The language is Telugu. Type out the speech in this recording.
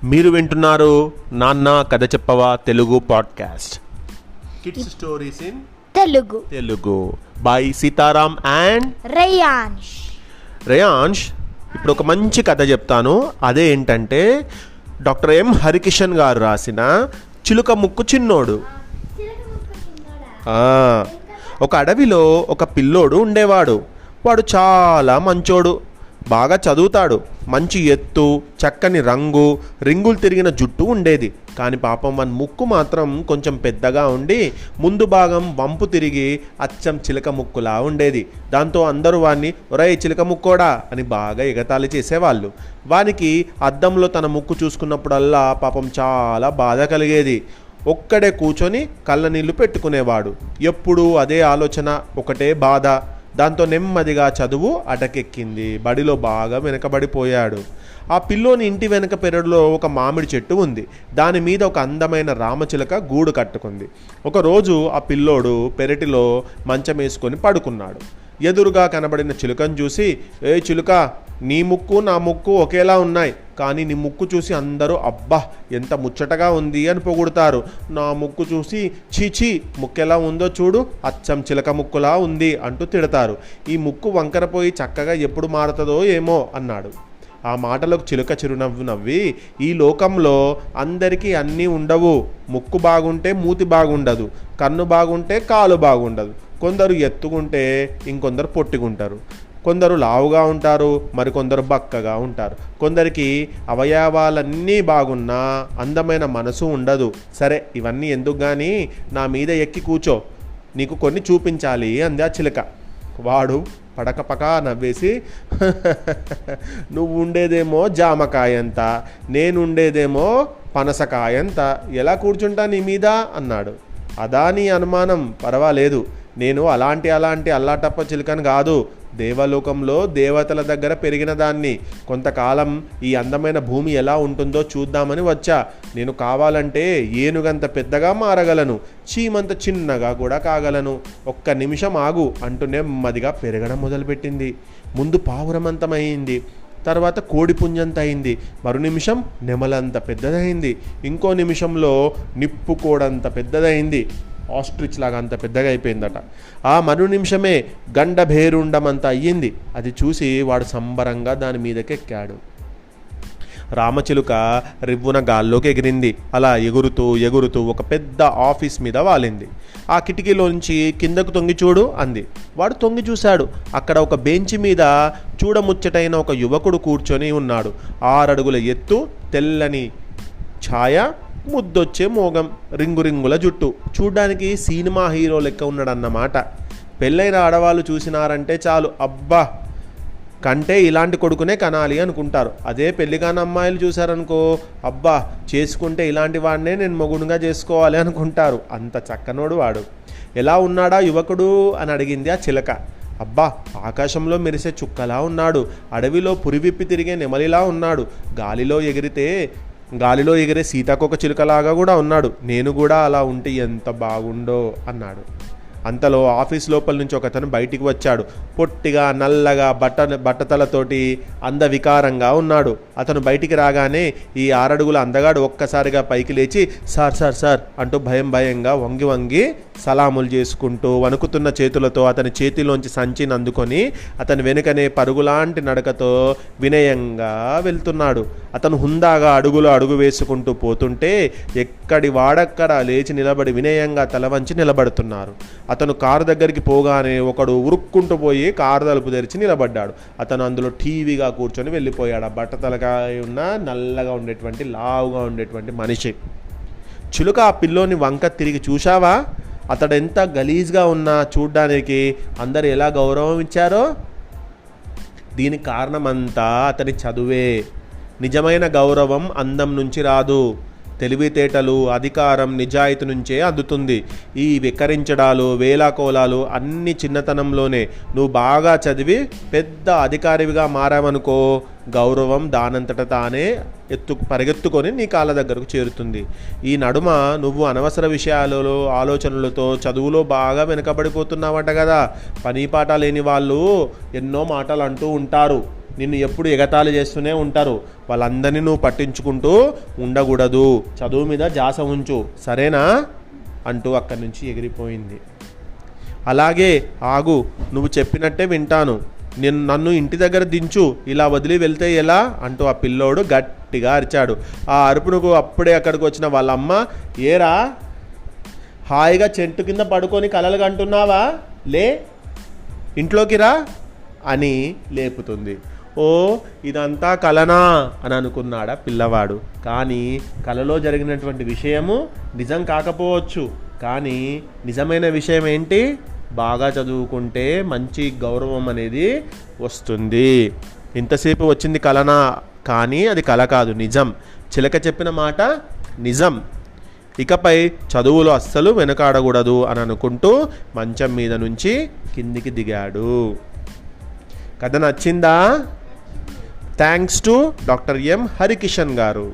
మీరు వింటున్నారు నాన్న కథ చెప్పవా Telugu podcast, kids stories in Telugu by Sitaram and Reyansh. ఇప్పుడు ఒక మంచి కథ చెప్తాను. అదే ఏంటంటే డాక్టర్ ఎం హరికిషన్ గారు రాసిన చిలుక ముక్కు చిన్నోడు. ఒక అడవిలో ఒక పిల్లోడు ఉండేవాడు. వాడు చాలా మంచోడు, బాగా చదువుతాడు, మంచి ఎత్తు, చక్కని రింగులు తిరిగిన జుట్టు ఉండేది. కానీ పాపం వాని ముక్కు మాత్రం కొంచెం పెద్దగా ఉండి ముందు భాగం వంపు తిరిగి అచ్చం చిలక ముక్కులా ఉండేది. దాంతో అందరూ వాన్ని ఒరేయ్ చిలక ముక్కోడా అని బాగా ఎగతాళి చేసేవాళ్ళు. వానికి అద్దంలో తన ముక్కు చూసుకున్నప్పుడల్లా పాపం చాలా బాధ కలిగేది. ఒక్కడే కూర్చొని కళ్ళ నీళ్లు పెట్టుకునేవాడు. ఎప్పుడూ అదే ఆలోచన, ఒకటే బాధ. దాంతో నెమ్మదిగా చదువు అటకెక్కింది. బడిలో బాగా వెనకబడిపోయాడు. ఆ పిల్లోని ఇంటి వెనక పెరడులో ఒక మామిడి చెట్టు ఉంది. దాని మీద ఒక అందమైన రామచిలక గూడు కట్టుకుంది. ఒకరోజు ఆ పిల్లోడు పెరటిలో మంచం వేసుకొని పడుకున్నాడు. ఎదురుగా కనబడిన చిలుకను చూసి, ఏ చిలుక, నీ ముక్కు నా ముక్కు ఒకేలా ఉన్నాయి, కానీ నీ ముక్కు చూసి అందరూ అబ్బా ఎంత ముచ్చటగా ఉంది అని పొగుడుతారు. నా ముక్కు చూసి చీచీ ముక్కెలా ఉందో చూడు, అచ్చం చిలక ముక్కులా ఉంది అంటూ తిడతారు. ఈ ముక్కు వంకరపోయి చక్కగా ఎప్పుడు మారుతుందో ఏమో అన్నాడు. ఆ మాటలకు చిలుక చిరునవ్వు నవ్వి, ఈ లోకంలో అందరికీ అన్నీ ఉండవు. ముక్కు బాగుంటే మూతి బాగుండదు, కన్ను బాగుంటే కాలు బాగుండదు, కొందరు ఎత్తుకుంటే ఇంకొందరు పొట్టిగుంటారు, కొందరు లావుగా ఉంటారు, మరికొందరు బక్కగా ఉంటారు, కొందరికి అవయవాలన్నీ బాగున్నా అందమైన మనసు ఉండదు. సరే ఇవన్నీ ఎందుకు కానీ నా మీద ఎక్కి కూర్చో, నీకు కొన్ని చూపించాలి అంది ఆ చిలుక. వాడు పడకపక నవ్వేసి, నువ్వు ఉండేదేమో జామకాయంత, నేనుండేదేమో పనసకాయంత, ఎలా కూర్చుంటా నీ మీద అన్నాడు. అదా నీ అనుమానం, పర్వాలేదు, నేను అలాంటి అల్లాటప్ప చిలుకను కాదు, దేవలోకంలో దేవతల దగ్గర పెరిగిన దాన్ని. కొంతకాలం ఈ అందమైన భూమి ఎలా ఉంటుందో చూద్దామని వచ్చా. నేను కావాలంటే ఏనుగంత పెద్దగా మారగలను, చీమంత చిన్నగా కూడా కాగలను. ఒక్క నిమిషం ఆగు అంటూ నెమ్మదిగా పెరగడం మొదలుపెట్టింది. ముందు పావురమంతమైంది, తర్వాత కోడి పుంజంత అయింది, మరో నిమిషం నెమలంత పెద్దదైంది, ఇంకో నిమిషంలో నిప్పు కోడంత పెద్దదైంది, ఆస్ట్రిచ్ లాగా అంత పెద్దగా అయిపోయిందట. ఆ మరు నిమిషమే గండభేరుండమంత అయ్యింది. అది చూసి వాడు సంబరంగా దాని మీదకెక్కాడు. రామచిలుక రివ్వున గాల్లోకి ఎగిరింది. అలా ఎగురుతూ ఒక పెద్ద ఆఫీస్ మీద వాలింది. ఆ కిటికీలోంచి కిందకు తొంగి చూడు అంది. వాడు తొంగి చూశాడు. అక్కడ ఒక బెంచి మీద చూడముచ్చటైన ఒక యువకుడు కూర్చొని ఉన్నాడు. 6 అడుగుల ఎత్తు, తెల్లని ఛాయ, ముద్దొచ్చే మోగం, రింగుల జుట్టు, చూడ్డానికి సినిమా హీరో లెక్క ఉన్నాడన్నమాట. పెళ్ళైన ఆడవాళ్ళు చూసినారంటే చాలు, అబ్బా కంటే ఇలాంటి కొడుకునే కనాలి అనుకుంటారు. అదే పెళ్ళికాని అమ్మాయిలు చూశారనుకో, అబ్బా చేసుకుంటే ఇలాంటి వాడినే నేను మొగుడుగా చేసుకోవాలి అనుకుంటారు. అంత చక్కనోడు వాడు. ఎలా ఉన్నాడా యువకుడు అని అడిగింది ఆ చిలక. అబ్బా ఆకాశంలో మెరిసే చుక్కలా ఉన్నాడు, అడవిలో పురివిప్పి తిరిగే నెమలిలా ఉన్నాడు, గాలిలో ఎగిరే సీతాకోక చిలుకలాగా కూడా ఉన్నాడు. నేను కూడా అలా ఉంటే ఎంత బాగుండో అన్నాడు. అంతలో ఆఫీస్ లోపల నుంచి ఒకతను బయటికి వచ్చాడు. పొట్టిగా నల్లగా బట్టతలతోటి అందవికారంగా ఉన్నాడు. అతను బయటికి రాగానే ఈ 6 అడుగుల అందగాడు ఒక్కసారిగా పైకి లేచి సార్ అంటూ భయంగా వంగి సలాములు చేసుకుంటూ వణుకుతున్న చేతులతో అతని చేతిలోంచి సంచిని అందుకొని అతని వెనుకనే పరుగులాంటి నడకతో వినయంగా వెళ్తున్నాడు. అతను హుందాగా అడుగు వేసుకుంటూ పోతుంటే ఎక్కడి వాడక్కడ లేచి నిలబడి వినయంగా తల వంచి నిలబడుతున్నారు. అతను కారు దగ్గరికి పోగానే ఒకడు ఉరుక్కుంటూ పోయి కారు తలుపు తెరిచి నిలబడ్డాడు. అతను అందులో టీవీగా కూర్చొని వెళ్ళిపోయాడు. ఆ బట్టతలకాయ ఉన్న నల్లగా ఉండేటువంటి లావుగా ఉండేటువంటి మనిషి. చిలుక ఆ పిల్లోని వంక తిరిగి చూశావా, అతడు ఎంత గలీజ్గా ఉన్నా చూడ్డానికి అందరు ఎలా గౌరవం ఇచ్చారో. దీనికి కారణమంతా అతని చదువే. నిజమైన గౌరవం అందం నుంచి రాదు, తెలివితేటలు, అధికారం, నిజాయితీ నుంచే అందుతుంది. ఈ వికరించడాలు, వేలాకోలాలు అన్ని చిన్నతనంలోనే. నువ్వు బాగా చదివి పెద్ద అధికారివిగా మారావనుకో, గౌరవం దానంతట తానే పరిగెత్తుకొని నీ కాళ్ళ దగ్గరకు చేరుతుంది. ఈ నడుమ నువ్వు అనవసర విషయాలలో ఆలోచనలతో చదువులో బాగా వెనకబడిపోతున్నావట కదా. పని పాట లేని వాళ్ళు ఎన్నో మాటలు అంటూ ఉంటారు. నిన్ను ఎప్పుడు ఎగతాళి చేస్తూనే ఉంటారు. వాళ్ళందరినీ నువ్వు పట్టించుకుంటూ ఉండకూడదు. చదువు మీద ధ్యాస ఉంచు, సరేనా అంటూ అక్కడి నుంచి ఎగిరిపోయింది. అలాగే ఆగు, నువ్వు చెప్పినట్టే వింటాను. నన్ను ఇంటి దగ్గర దించు, ఇలా వదిలి వెళ్తే ఎలా అంటూ ఆ పిల్లోడు గట్టిగా అరిచాడు. ఆ అరుపునకు అప్పుడే అక్కడికి వచ్చిన వాళ్ళ అమ్మ, ఏరా హాయిగా చెట్టు కింద పడుకొని కలలు కంటున్నావా, లే ఇంట్లోకి రా అని లేపుతుంది. ఓ ఇదంతా కలనా అని అనుకున్నాడా పిల్లవాడు. కానీ కలలో జరిగినటువంటి విషయము నిజం కాకపోవచ్చు. కానీ నిజమైన విషయం ఏంటి? బాగా చదువుకుంటే మంచి గౌరవం అనేది వస్తుంది. ఇంతసేపు వచ్చింది కలనా, కానీ అది కల కాదు, నిజం. చిలక చెప్పిన మాట నిజం. ఇకపై చదువులో అస్సలు వెనకాడకూడదు అని అనుకుంటూ మంచం మీద నుంచి కిందికి దిగాడు. కథ నచ్చిందా? Thanks to doctor M Harikishan గారు.